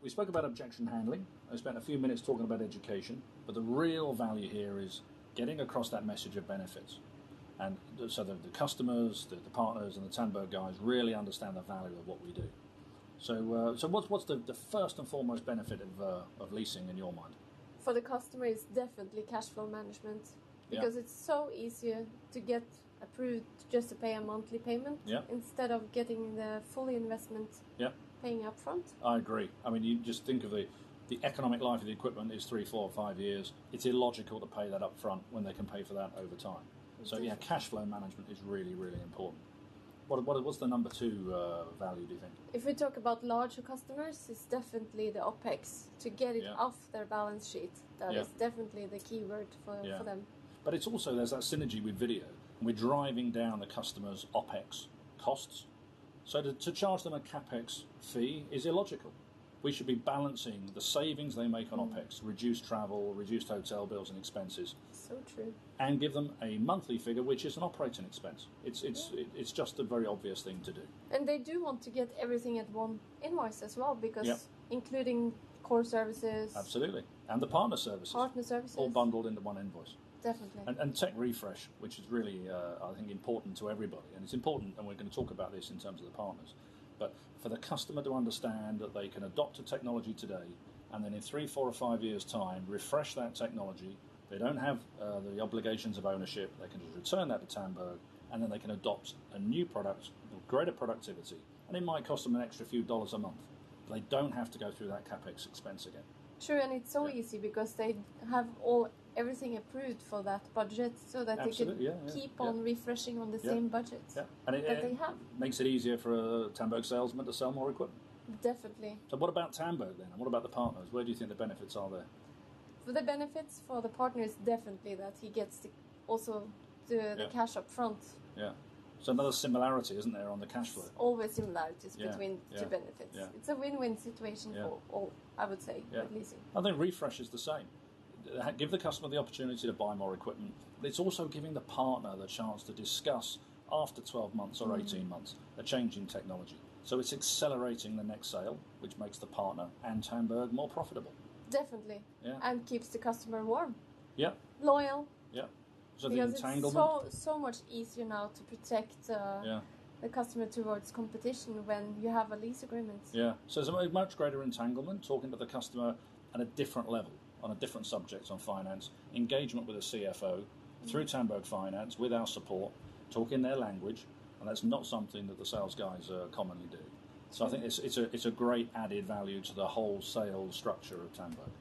we spoke about objection handling. I spent a few minutes talking about education, but the real value here is getting across that message of benefits. And so the customers, the partners, and the Tandberg guys really understand the value of what we do. So what's the first and foremost benefit of leasing in your mind? For the customer, it's definitely cash flow management, because it's so easier to get approved just to pay a monthly payment instead of getting the full investment paying up front. I agree. I mean, you just think of the economic life of the equipment is 3, 4, 5 years. It's illogical to pay that up front when they can pay for that over time. So cash flow management is really, really important. What's the number 2 value, do you think? If we talk about larger customers, it's definitely the OPEX. To get it off their balance sheet, that is definitely the key word for them. But it's also, there's that synergy with video. We're driving down the customer's OPEX costs. So to charge them a CapEx fee is illogical. We should be balancing the savings they make on OPEX, reduced travel, reduced hotel bills and expenses. So true. And give them a monthly figure, which is an operating expense. It's just a very obvious thing to do. And they do want to get everything at one invoice as well, because including core services. Absolutely. And the partner services. All bundled into one invoice. Definitely. And tech refresh, which is really, I think, important to everybody. And it's important, and we're going to talk about this in terms of the partners. But for the customer to understand that they can adopt a technology today, and then in 3, 4 or 5 years' time, refresh that technology. They don't have the obligations of ownership. They can just return that to Tandberg, and then they can adopt a new product with greater productivity. And it might cost them an extra few dollars a month. They don't have to go through that CapEx expense again. True, and it's so easy because they have everything approved for that budget, so that they can keep on refreshing on the same budget and that they have. Makes it easier for a Tandberg salesman to sell more equipment. Definitely. So what about Tandberg then? And what about the partners? Where do you think the benefits are there? For the benefits for the partner is definitely that he gets the cash up front. Yeah. So another similarity, isn't there, on the cash flow? Always similarities between two benefits. Yeah. It's a win-win situation for all, I would say, with leasing. I think refresh is the same. Give the customer the opportunity to buy more equipment. But it's also giving the partner the chance to discuss after 12 months or 18 months a change in technology. So it's accelerating the next sale, which makes the partner and Tandberg more profitable. Definitely. Yeah. And keeps the customer warm. Yeah. Loyal. Yeah. So because the entanglement. It's so much easier now to protect the customer towards competition when you have a lease agreement. Yeah. So there's a much greater entanglement, talking to the customer at a different level, on a different subject on finance, engagement with a CFO through Tandberg Finance with our support, talking their language, and that's not something that the sales guys commonly do. So I think it's a great added value to the whole sales structure of Tandberg.